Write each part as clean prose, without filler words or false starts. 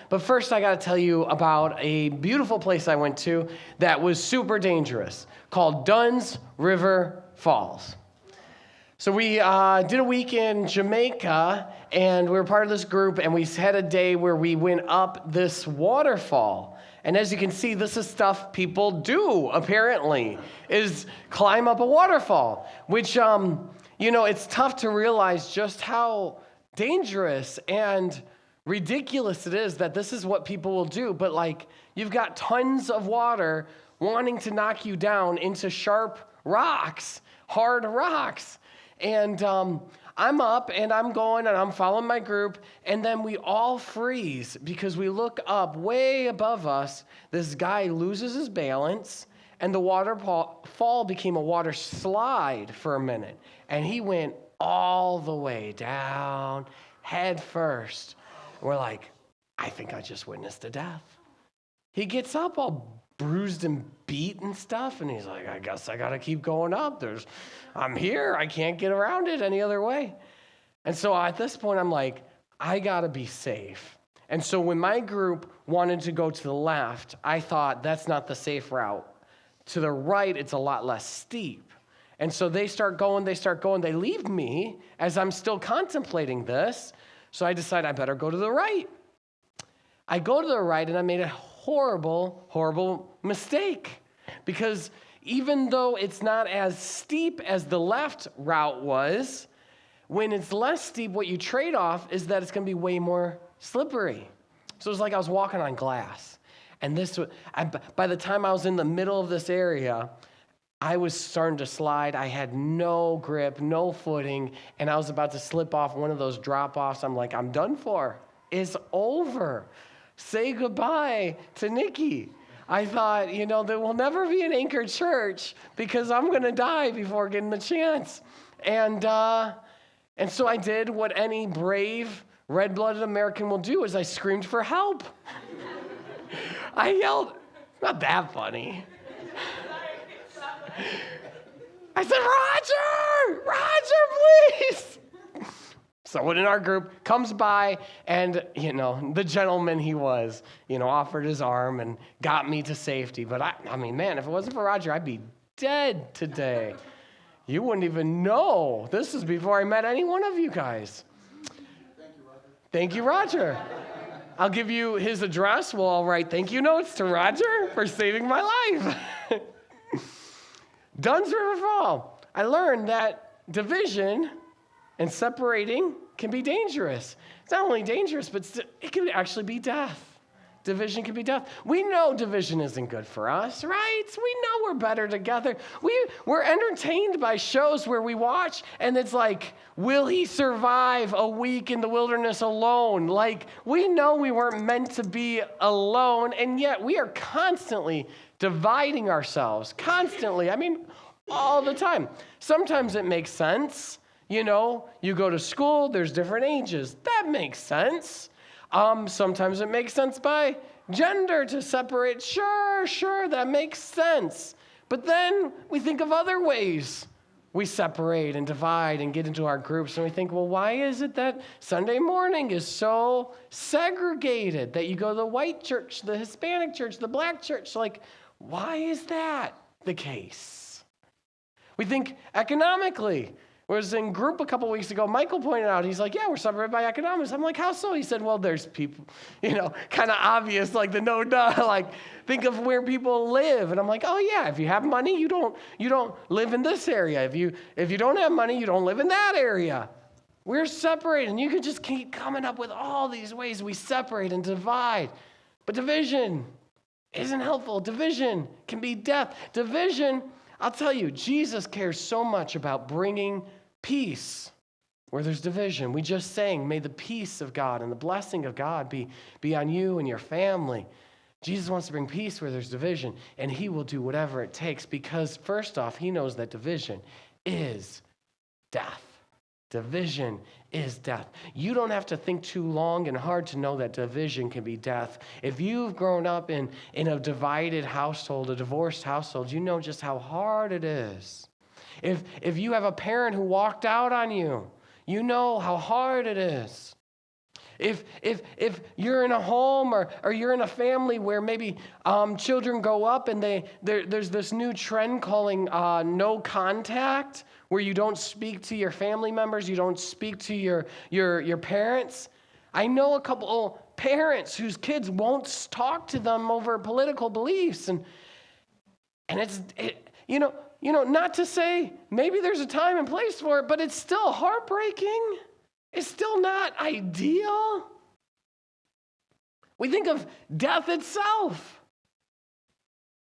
But first, I got to tell you about a beautiful place I went to that was super dangerous called Dunn's River Falls. So we did a week in Jamaica, and we were part of this group, and we had a day where we went up this waterfall. And as you can see, this is stuff people do, apparently, is climb up a waterfall, which, it's tough to realize just how dangerous and ridiculous it is that this is what people will do. But, you've got tons of water wanting to knock you down into sharp rocks, hard rocks. And I'm up, and I'm going, and I'm following my group, and then we all freeze because we look up way above us. This guy loses his balance, and the waterfall became a water slide for a minute, and he went all the way down, head first. We're like, I think I just witnessed a death. He gets up all bruised and beat and stuff, and he's like, I guess I gotta keep going up. I'm here, I can't get around it any other way. And so at this point, I'm like, I gotta be safe. And so when my group wanted to go to the left, I thought that's not the safe route. To the right, it's a lot less steep. And so they start going, they leave me as I'm still contemplating this. So I decide I better go to the right. I go to the right, and I made a horrible, horrible mistake, because even though it's not as steep as the left route was, when it's less steep, what you trade off is that it's going to be way more slippery. So it's like I was walking on glass. And by the time I was in the middle of this area, I was starting to slide. I had no grip, no footing, and I was about to slip off one of those drop-offs. I'm like, I'm done for. It's over. Say goodbye to Nikki. I thought, there will never be an Anchor Church because I'm going to die before getting the chance. And so I did what any brave, red-blooded American will do, is I screamed for help. I yelled, not that funny. I said, Roger, please. Someone in our group comes by, and, the gentleman he was, offered his arm and got me to safety. But I mean, man, if it wasn't for Roger, I'd be dead today. You wouldn't even know. This is before I met any one of you guys. Thank you, Roger. I'll give you his address. We'll all write thank you notes to Roger for saving my life. Dunn's River Fall. I learned that division and separating can be dangerous. It's not only dangerous, but it can actually be death. Division can be death. We know division isn't good for us, right? We know we're better together. We're entertained by shows where we watch, and it's like, will he survive a week in the wilderness alone? We know we weren't meant to be alone, and yet we are constantly dividing ourselves. Constantly. All the time. Sometimes it makes sense. You go to school, there's different ages. That makes sense. Sometimes it makes sense by gender to separate. Sure, that makes sense. But then we think of other ways we separate and divide and get into our groups, and we think, well, why is it that Sunday morning is so segregated, that you go to the white church, the Hispanic church, the black church? Why is that the case? We think economically. Whereas in group a couple weeks ago, Michael pointed out, he's like, yeah, we're separated by economics. I'm like, how so? He said, well, there's people, kind of obvious, the no duh, think of where people live. And I'm like, oh yeah, if you have money, you don't live in this area. If you don't have money, you don't live in that area. We're separated, and you can just keep coming up with all these ways we separate and divide. But division isn't helpful. Division can be death. Division, I'll tell you, Jesus cares so much about bringing peace where there's division. We just sang, may the peace of God and the blessing of God be on you and your family. Jesus wants to bring peace where there's division, and he will do whatever it takes because, first off, he knows that division is death. Division is death. You don't have to think too long and hard to know that division can be death. If you've grown up in a divided household, a divorced household, you know just how hard it is. If you have a parent who walked out on you, you know how hard it is. If you're in a home or you're in a family where maybe children grow up and there's this new trend calling no contact, where you don't speak to your family members, you don't speak to your parents. I know a couple parents whose kids won't talk to them over political beliefs, and not to say maybe there's a time and place for it, but it's still heartbreaking. It's still not ideal. We think of death itself,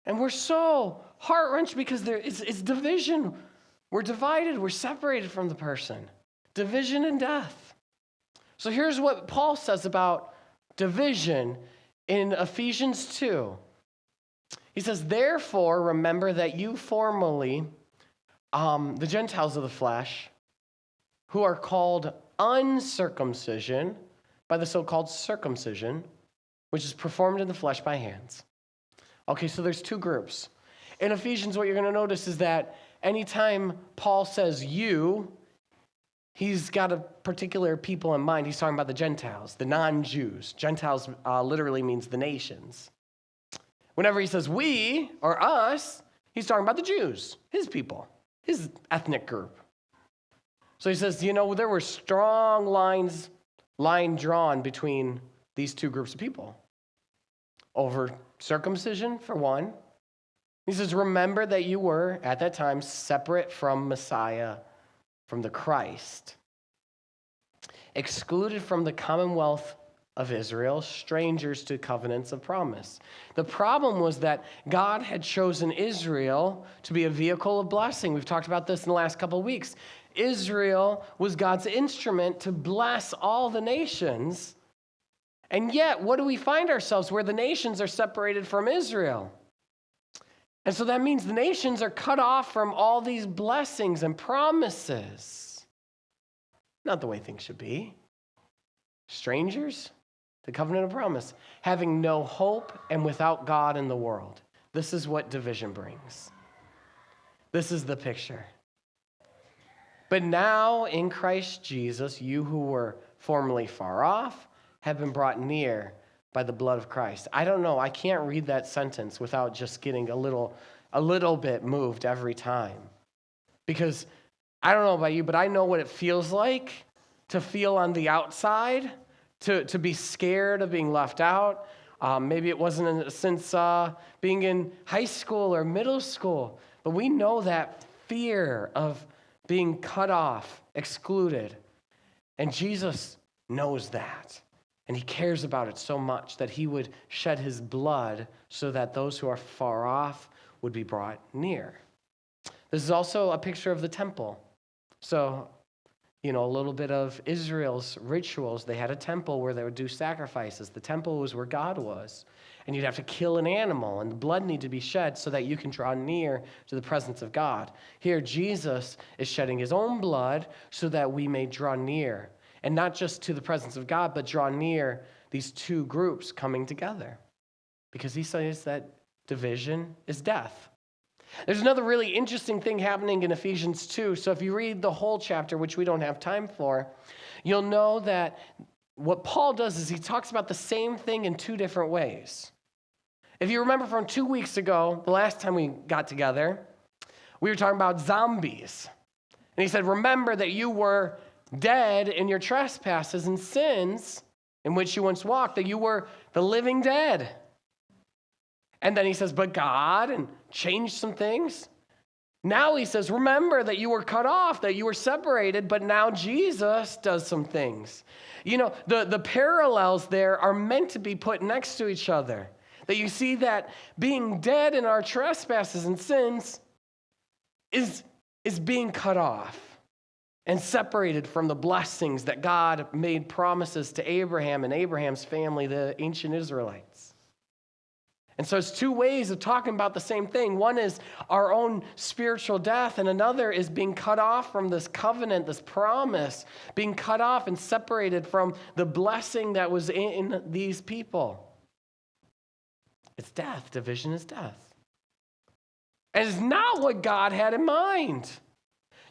and we're so heart-wrenched because it's division. We're divided. We're separated from the person. Division and death. So here's what Paul says about division in Ephesians 2. He says, therefore, remember that you formerly, the Gentiles of the flesh, who are called uncircumcision by the so-called circumcision, which is performed in the flesh by hands. Okay, so there's two groups. In Ephesians, what you're going to notice is that anytime Paul says you, he's got a particular people in mind. He's talking about the Gentiles, the non-Jews. Gentiles literally means the nations. Whenever he says we or us, he's talking about the Jews, his people, his ethnic group. So he says, there were strong line drawn between these two groups of people. Over circumcision, for one. He says, remember that you were, at that time, separate from Messiah, from the Christ, excluded from the commonwealth of Israel, strangers to covenants of promise. The problem was that God had chosen Israel to be a vehicle of blessing. We've talked about this in the last couple of weeks. Israel was God's instrument to bless all the nations. And yet, what do we find ourselves where the nations are separated from Israel? And so that means the nations are cut off from all these blessings and promises. Not the way things should be. Strangers, the covenant of promise, having no hope and without God in the world. This is what division brings. This is the picture. But now in Christ Jesus, you who were formerly far off have been brought near by the blood of Christ. I don't know. I can't read that sentence without just getting a little bit moved every time. Because I don't know about you, but I know what it feels like to feel on the outside, to be scared of being left out. Maybe it wasn't since being in high school or middle school, but we know that fear of being cut off, excluded. And Jesus knows that. And he cares about it so much that he would shed his blood so that those who are far off would be brought near. This is also a picture of the temple. So, a little bit of Israel's rituals. They had a temple where they would do sacrifices. The temple was where God was. And you'd have to kill an animal, and the blood needed to be shed so that you can draw near to the presence of God. Here, Jesus is shedding his own blood so that we may draw near. And not just to the presence of God, but draw near these two groups coming together. Because he says that division is death. There's another really interesting thing happening in Ephesians 2. So if you read the whole chapter, which we don't have time for, you'll know that what Paul does is he talks about the same thing in two different ways. If you remember from 2 weeks ago, the last time we got together, we were talking about zombies. And he said, remember that you were dead in your trespasses and sins in which you once walked, that you were the living dead. And then he says, but God, and changed some things. Now he says, remember that you were cut off, that you were separated, but now Jesus does some things. The parallels there are meant to be put next to each other. That you see that being dead in our trespasses and sins is being cut off and separated from the blessings that God made promises to Abraham and Abraham's family, the ancient Israelites. And so it's two ways of talking about the same thing. One is our own spiritual death, and another is being cut off from this covenant, this promise, being cut off and separated from the blessing that was in these people. It's death. Division is death. And it's not what God had in mind.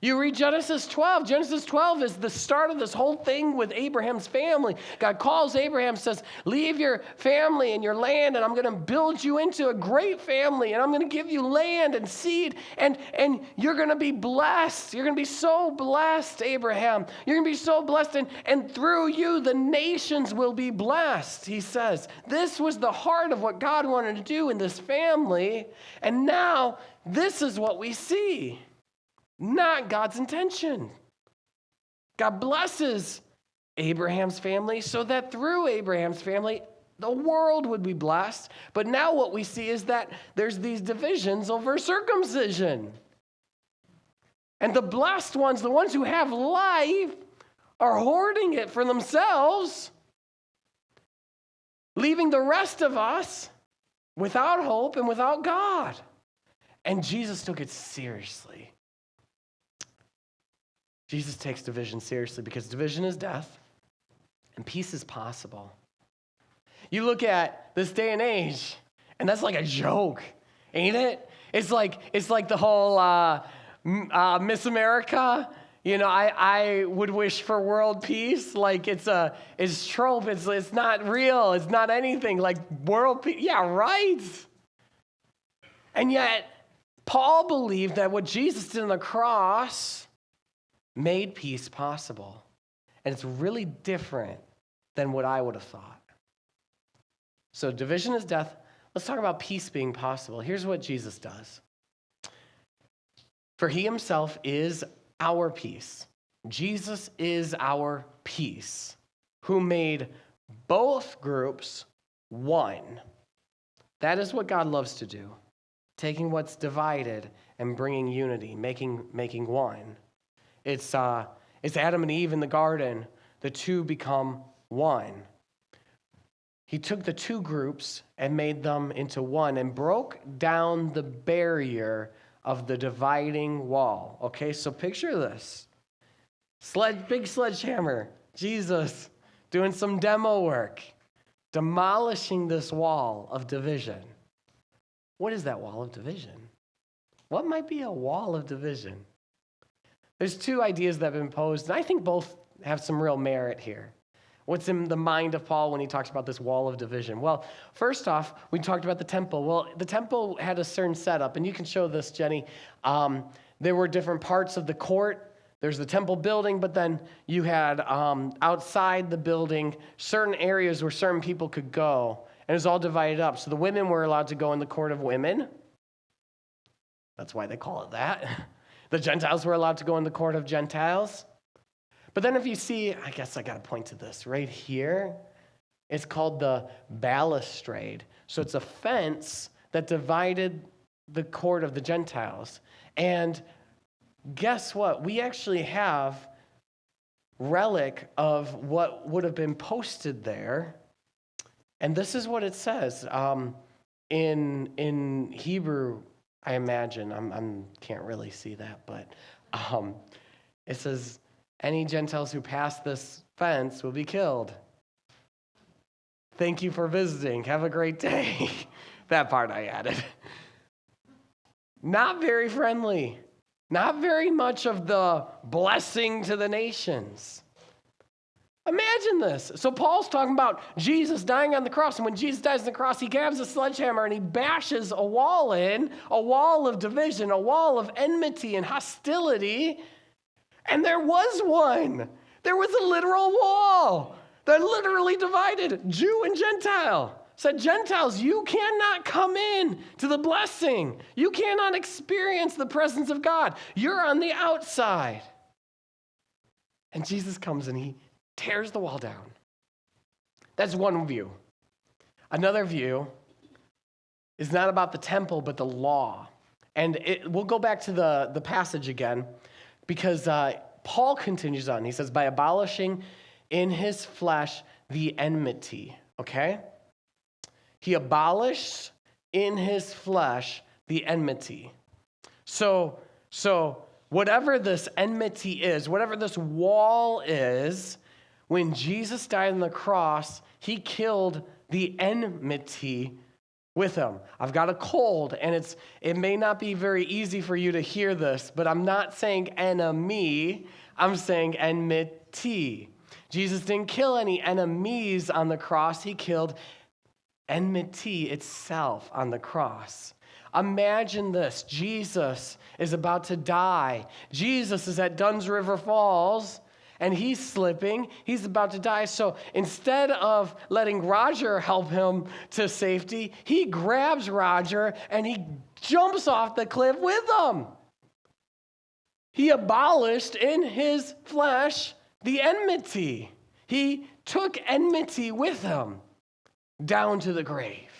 You read Genesis 12. Genesis 12 is the start of this whole thing with Abraham's family. God calls Abraham, says, leave your family and your land, and I'm going to build you into a great family, and I'm going to give you land and seed, and you're going to be blessed. You're going to be so blessed, Abraham. You're going to be so blessed, and through you, the nations will be blessed, he says. This was the heart of what God wanted to do in this family, and now this is what we see. Not God's intention. God blesses Abraham's family so that through Abraham's family, the world would be blessed. But now what we see is that there's these divisions over circumcision. And the blessed ones, the ones who have life, are hoarding it for themselves, leaving the rest of us without hope and without God. And Jesus took it seriously. Jesus takes division seriously because division is death and peace is possible. You look at this day and age, and that's like a joke, ain't it? It's like the whole Miss America. You know, I would wish for world peace. Like it's trope. It's not real. It's not anything. Like world peace. Yeah, right. And yet, Paul believed that what Jesus did on the cross made peace possible. And it's really different than what I would have thought. So division is death. Let's talk about peace being possible. Here's what Jesus does. For he himself is our peace. Jesus is our peace, who made both groups one. That is what God loves to do. Taking what's divided and bringing unity, making one. It's Adam and Eve in the garden. The two become one. He took the two groups and made them into one and broke down the barrier of the dividing wall. Okay, so picture this. Big sledgehammer. Jesus doing some demo work. Demolishing this wall of division. What is that wall of division? What might be a wall of division? There's two ideas that have been posed, and I think both have some real merit here. What's in the mind of Paul when he talks about this wall of division? Well, first off, we talked about the temple. Well, the temple had a certain setup, and you can show this, Jenny. There were different parts of the court. There's the temple building, but then you had outside the building certain areas where certain people could go, and it was all divided up. So the women were allowed to go in the court of women. That's why they call it that. The Gentiles were allowed to go in the court of Gentiles. But then if you see, I guess I got to point to this right here. It's called the balustrade. So it's a fence that divided the court of the Gentiles. And guess what? We actually have relic of what would have been posted there. And this is what it says in Hebrew. I imagine, I can't really see that, but it says, any Gentiles who pass this fence will be killed. Thank you for visiting. Have a great day. That part I added. Not very friendly. Not very much of the blessing to the nations. Imagine this. So Paul's talking about Jesus dying on the cross. And when Jesus dies on the cross, he grabs a sledgehammer and he bashes a wall in, a wall of division, a wall of enmity and hostility. And there was one. There was a literal wall that literally divided Jew and Gentile. Said, Gentiles, you cannot come in to the blessing. You cannot experience the presence of God. You're on the outside. And Jesus comes and he tears the wall down. That's one view. Another view is not about the temple, but the law. And we'll go back to the passage again, because Paul continues on. He says, by abolishing in his flesh the enmity, okay? He abolished in his flesh the enmity. So whatever this enmity is, whatever this wall is, when Jesus died on the cross, he killed the enmity with him. I've got a cold, and it may not be very easy for you to hear this, but I'm not saying enemy, I'm saying enmity. Jesus didn't kill any enemies on the cross. He killed enmity itself on the cross. Imagine this. Jesus is about to die. Jesus is at Dunn's River Falls, and he's slipping. He's about to die. So instead of letting Roger help him to safety, he grabs Roger, and he jumps off the cliff with him. He abolished in his flesh the enmity. He took enmity with him down to the grave.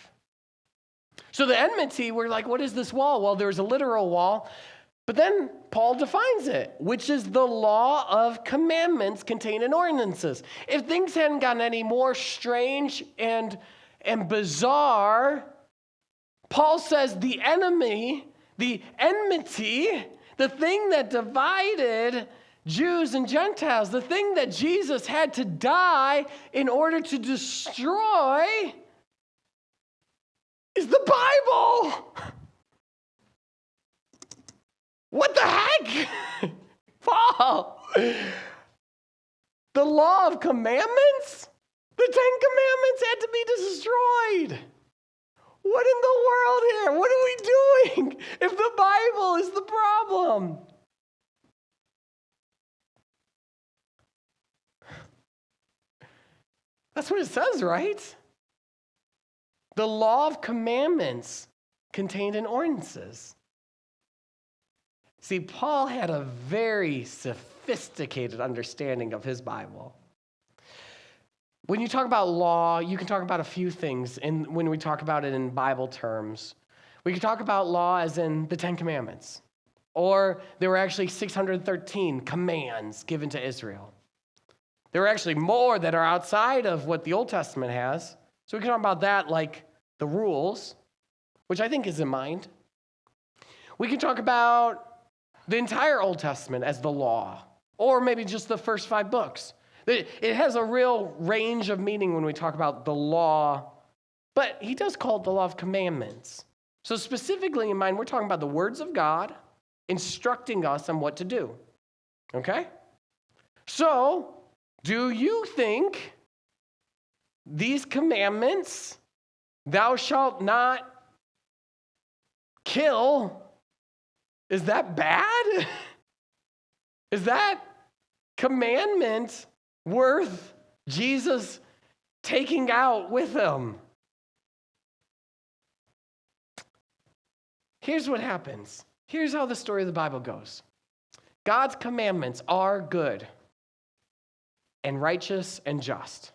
So the enmity, we're like, what is this wall? Well, there's a literal wall, but then Paul defines it, which is the law of commandments contained in ordinances. If things hadn't gotten any more strange and bizarre, Paul says the enemy, the enmity, the thing that divided Jews and Gentiles, the thing that Jesus had to die in order to destroy, is the Bible. What the heck? Paul, the law of commandments? The 10 Commandments had to be destroyed. What in the world here? What are we doing if the Bible is the problem? That's what it says, right? The law of commandments contained in ordinances. See, Paul had a very sophisticated understanding of his Bible. When you talk about law, you can talk about a few things when we talk about it in Bible terms. We can talk about law as in the 10 Commandments, or there were actually 613 commands given to Israel. There are actually more that are outside of what the Old Testament has. So we can talk about that like the rules, which I think is in mind. We can talk about the entire Old Testament as the law, or maybe just the first 5 books. It has a real range of meaning when we talk about the law, but he does call it the law of commandments. So specifically in mind, we're talking about the words of God instructing us on what to do. Okay? So, do you think these commandments, thou shalt not kill, is that bad? Is that commandment worth Jesus taking out with him? Here's what happens. Here's how the story of the Bible goes. God's commandments are good and righteous and just.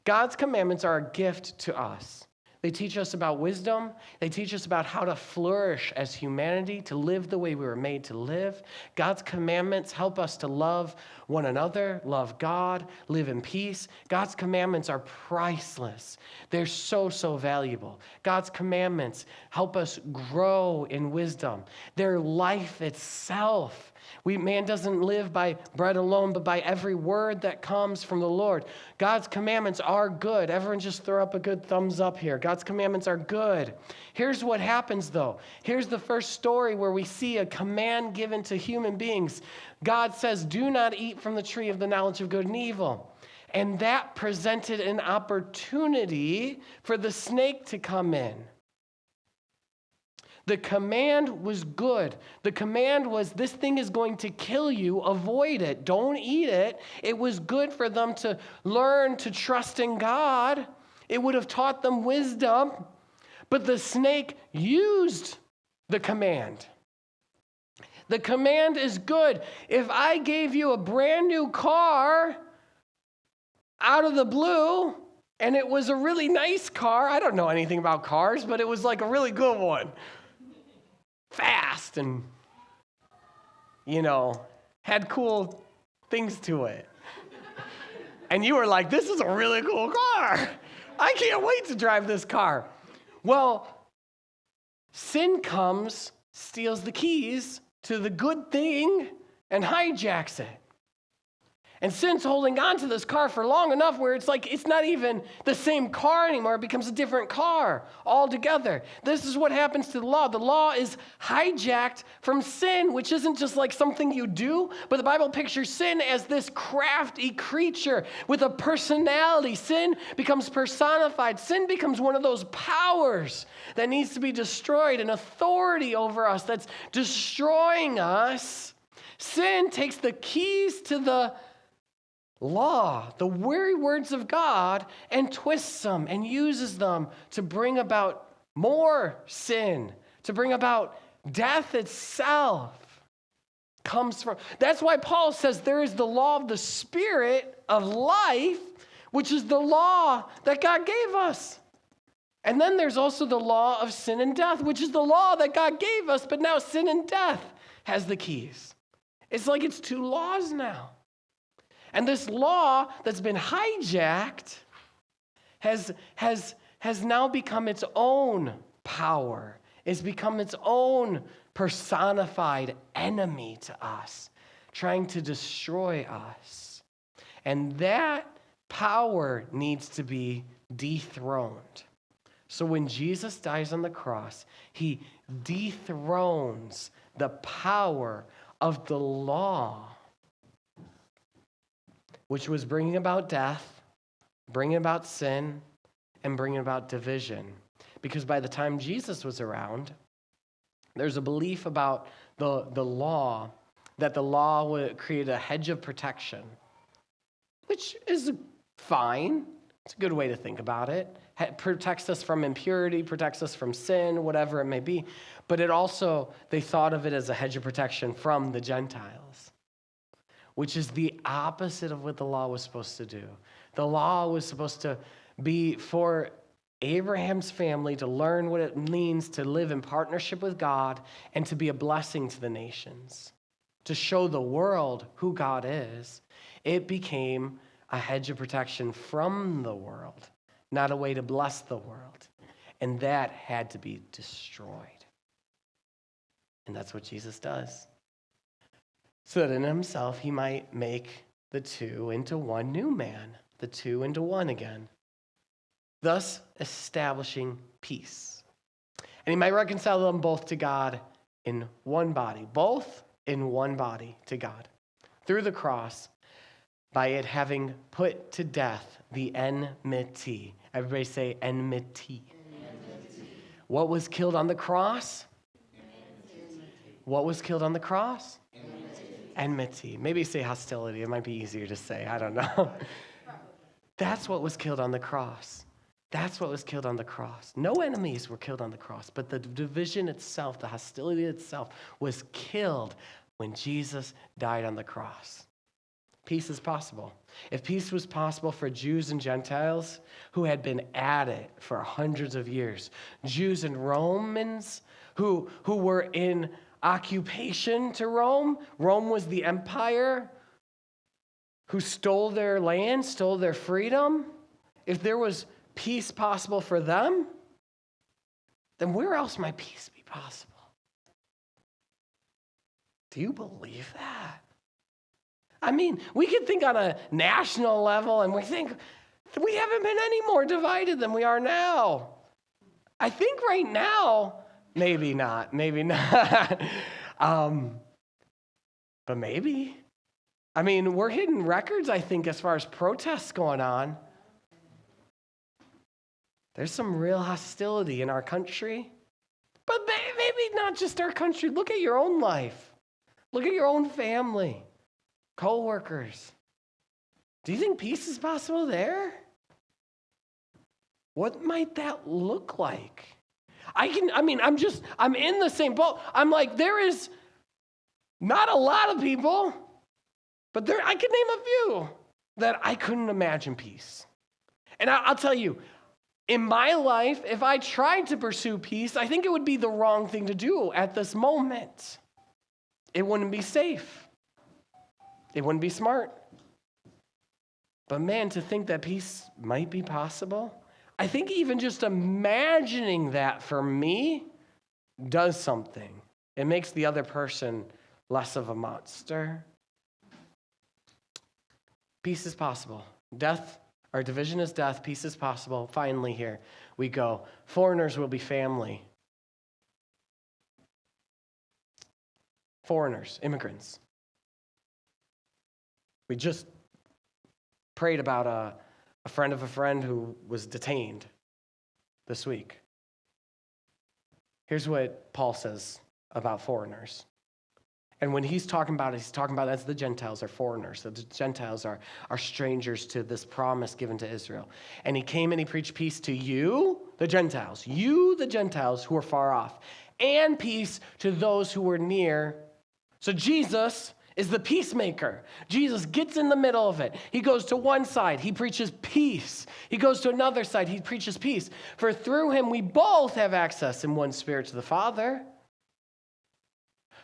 God's commandments are a gift to us. They teach us about wisdom. They teach us about how to flourish as humanity, to live the way we were made to live. God's commandments help us to love one another, love God, live in peace. God's commandments are priceless. They're so, so valuable. God's commandments help us grow in wisdom. They're life itself. Man doesn't live by bread alone, but by every word that comes from the Lord. God's commandments are good. Everyone just throw up a good thumbs up here. God's commandments are good. Here's what happens, though. Here's the first story where we see a command given to human beings. God says, do not eat from the tree of the knowledge of good and evil. And that presented an opportunity for the snake to come in. The command was good. The command was, this thing is going to kill you. Avoid it. Don't eat it. It was good for them to learn to trust in God. It would have taught them wisdom. But the snake used the command. The command is good. If I gave you a brand new car out of the blue, and it was a really nice car, I don't know anything about cars, but it was like a really good one. Fast and, had cool things to it. And you were like, this is a really cool car. I can't wait to drive this car. Well, sin comes, steals the keys to the good thing, and hijacks it. And sin's holding on to this car for long enough where it's like it's not even the same car anymore. It becomes a different car altogether. This is what happens to the law. The law is hijacked from sin, which isn't just like something you do, but the Bible pictures sin as this crafty creature with a personality. Sin becomes personified. Sin becomes one of those powers that needs to be destroyed, an authority over us that's destroying us. Sin takes the keys to the law, the very words of God, and twists them and uses them to bring about more sin, to bring about death itself. That's why Paul says there is the law of the Spirit of life, which is the law that God gave us. And then there's also the law of sin and death, which is the law that God gave us, but now sin and death has the keys. It's like it's two laws now. And this law that's been hijacked has now become its own power. It's become its own personified enemy to us, trying to destroy us. And that power needs to be dethroned. So when Jesus dies on the cross, he dethrones the power of the law, which was bringing about death, bringing about sin, and bringing about division. Because by the time Jesus was around, there's a belief about the law, that the law would create a hedge of protection, which is fine. It's a good way to think about it. It protects us from impurity, protects us from sin, whatever it may be. But it also, they thought of it as a hedge of protection from the Gentiles, which is the opposite of what the law was supposed to do. The law was supposed to be for Abraham's family to learn what it means to live in partnership with God and to be a blessing to the nations, to show the world who God is. It became a hedge of protection from the world, not a way to bless the world. And that had to be destroyed. And that's what Jesus does. So that in himself he might make the two into one new man, the two into one again, thus establishing peace. And he might reconcile them both to God in one body, both in one body to God, through the cross, by it having put to death the enmity. Everybody say enmity. Enmity. What was killed on the cross? Enmity. What was killed on the cross? Enmity. Maybe say hostility. It might be easier to say. I don't know. That's what was killed on the cross. That's what was killed on the cross. No enemies were killed on the cross, but the division itself, the hostility itself, was killed when Jesus died on the cross. Peace is possible. If peace was possible for Jews and Gentiles who had been at it for hundreds of years, Jews and Romans who were in occupation to Rome. Rome was the empire who stole their land, stole their freedom. If there was peace possible for them, then where else might peace be possible? Do you believe that? I mean, we can think on a national level and we think we haven't been any more divided than we are now. I think right now, maybe not. But maybe. I mean, we're hitting records, I think, as far as protests going on. There's some real hostility in our country. But maybe not just our country. Look at your own life. Look at your own family, co-workers. Do you think peace is possible there? What might that look like? I'm in the same boat. I'm like, there is not a lot of people, but I could name a few that I couldn't imagine peace. And I'll tell you, in my life, if I tried to pursue peace, I think it would be the wrong thing to do at this moment. It wouldn't be safe. It wouldn't be smart. But man, to think that peace might be possible, I think even just imagining that for me does something. It makes the other person less of a monster. Peace is possible. Death, or division is death. Peace is possible. Finally, here we go. Foreigners will be family. Foreigners, immigrants. We just prayed about a friend of a friend who was detained this week. Here's what Paul says about foreigners. And when he's talking about as the Gentiles are foreigners. So the Gentiles are strangers to this promise given to Israel. And he came and he preached peace to you, the Gentiles, who are far off, and peace to those who were near. So Jesus is the peacemaker. Jesus gets in the middle of it. He goes to one side, he preaches peace. He goes to another side, he preaches peace. For through him we both have access in one spirit to the Father.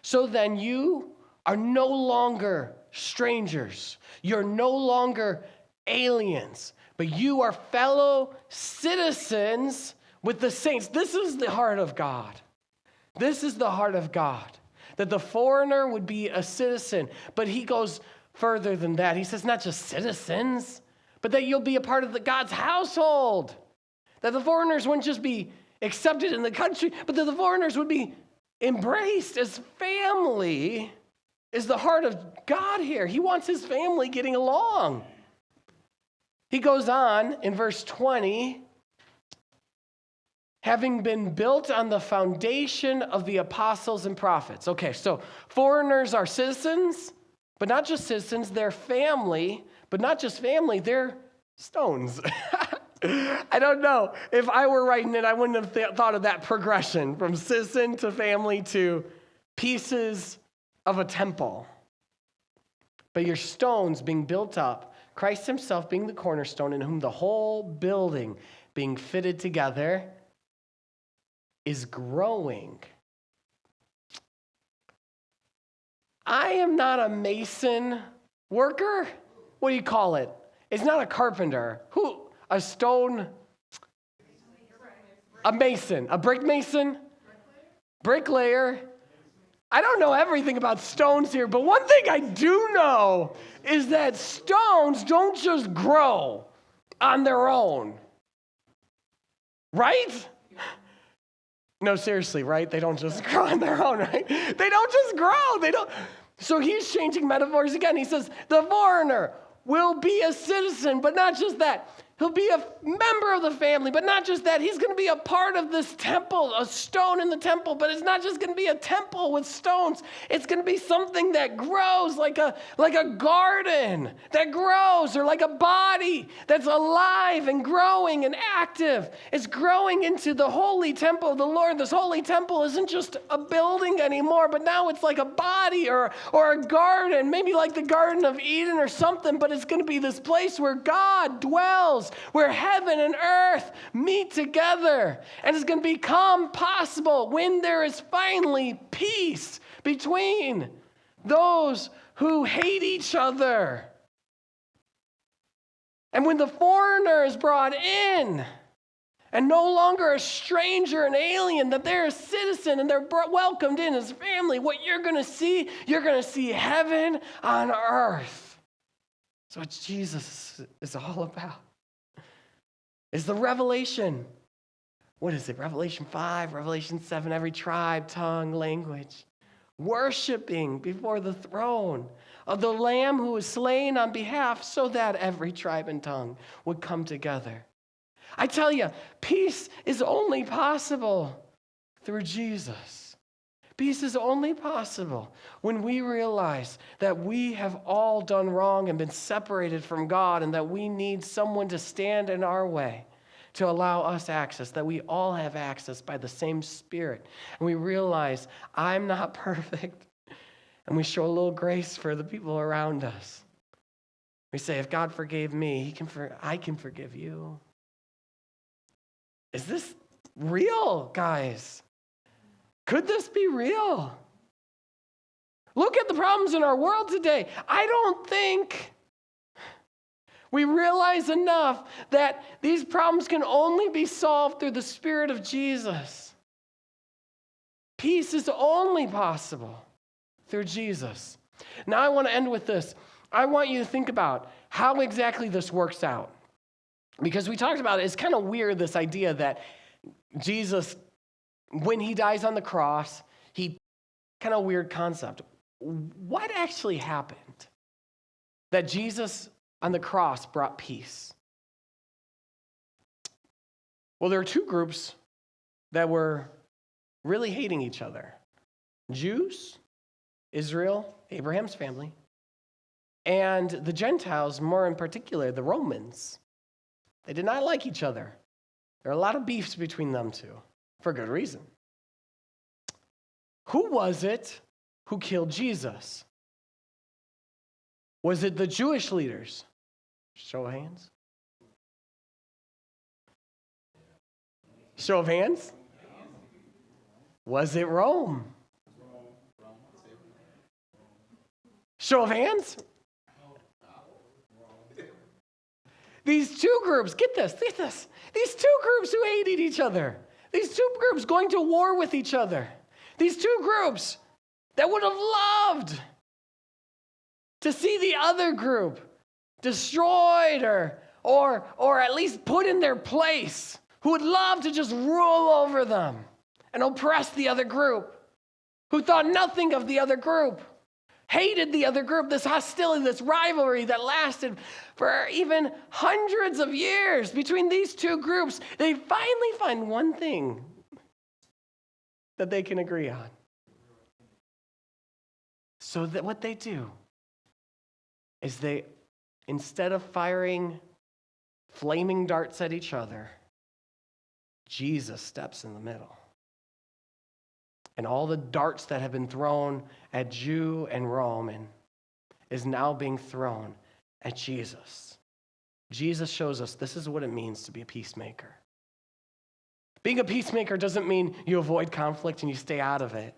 So then you are no longer strangers. You're no longer aliens, but you are fellow citizens with the saints. This is the heart of God. This is the heart of God. That the foreigner would be a citizen, but he goes further than that. He says not just citizens, but that you'll be a part of God's household. That the foreigners wouldn't just be accepted in the country, but that the foreigners would be embraced as family. Is the heart of God here. He wants his family getting along. He goes on in verse 20, having been built on the foundation of the apostles and prophets. Okay, so foreigners are citizens, but not just citizens, they're family, but not just family, they're stones. I don't know. If I were writing it, I wouldn't have thought of that progression from citizen to family to pieces of a temple. But your stones being built up, Christ himself being the cornerstone, in whom the whole building being fitted together is growing. I am not a mason worker. What do you call it? It's not a carpenter. Who? A stone, a mason, a brick mason, bricklayer. I don't know everything about stones here, but one thing I do know is that stones don't just grow on their own. Right? No, seriously, right? They don't just grow on their own, right? They don't just grow. So he's changing metaphors again. He says, the foreigner will be a citizen, but not just that. He'll be a member of the family, but not just that. He's going to be a part of this temple, a stone in the temple, but it's not just going to be a temple with stones. It's going to be something that grows like a garden that grows, or like a body that's alive and growing and active. It's growing into the holy temple of the Lord. This holy temple isn't just a building anymore, but now it's like a body or a garden, maybe like the Garden of Eden or something, but it's going to be this place where God dwells, where heaven and earth meet together. And it's going to become possible when there is finally peace between those who hate each other. And when the foreigner is brought in and no longer a stranger, an alien, that they're a citizen and they're welcomed in as family, what you're going to see heaven on earth. That's what Jesus is all about. Is the revelation. What is it? Revelation 5, Revelation 7, every tribe, tongue, language. Worshiping before the throne of the Lamb who was slain on behalf, so that every tribe and tongue would come together. I tell you, peace is only possible through Jesus. Peace is only possible when we realize that we have all done wrong and been separated from God, and that we need someone to stand in our way to allow us access, that we all have access by the same Spirit. And we realize I'm not perfect, and we show a little grace for the people around us. We say, if God forgave me, I can forgive you. Is this real, guys? Could this be real? Look at the problems in our world today. I don't think we realize enough that these problems can only be solved through the Spirit of Jesus. Peace is only possible through Jesus. Now I want to end with this. I want you to think about how exactly this works out. Because we talked about it, it's kind of weird, this idea that Jesus, when he dies on the cross, kind of weird concept. What actually happened? That Jesus on the cross brought peace. Well, there are two groups that were really hating each other. Jews, Israel, Abraham's family, and the Gentiles, more in particular, the Romans. They did not like each other. There are a lot of beefs between them two, for good reason. Who was it who killed Jesus? Was it the Jewish leaders? Show of hands. Show of hands. Was it Rome? Show of hands. These two groups, get this. These two groups who hated each other. These two groups going to war with each other. These two groups that would have loved to see the other group destroyed or at least put in their place, who would love to just rule over them and oppress the other group, who thought nothing of the other group, hated the other group, this hostility, this rivalry that lasted for even hundreds of years between these two groups. They finally find one thing that they can agree on. So that what they do is they, instead of firing flaming darts at each other, Jesus steps in the middle. And all the darts that have been thrown at Jew and Roman is now being thrown at Jesus. Jesus shows us this is what it means to be a peacemaker. Being a peacemaker doesn't mean you avoid conflict and you stay out of it.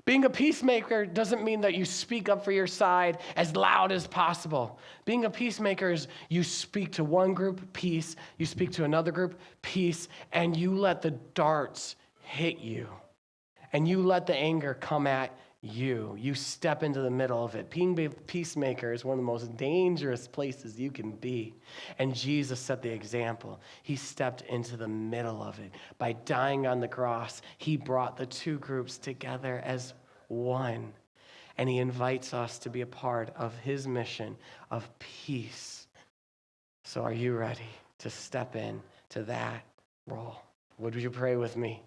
Being a peacemaker doesn't mean that you speak up for your side as loud as possible. Being a peacemaker is you speak to one group, peace. You speak to another group, peace. And you let the darts hit you. And you let the anger come at you. You step into the middle of it. Being a peacemaker is one of the most dangerous places you can be. And Jesus set the example. He stepped into the middle of it. By dying on the cross, he brought the two groups together as one. And he invites us to be a part of his mission of peace. So are you ready to step in to that role? Would you pray with me?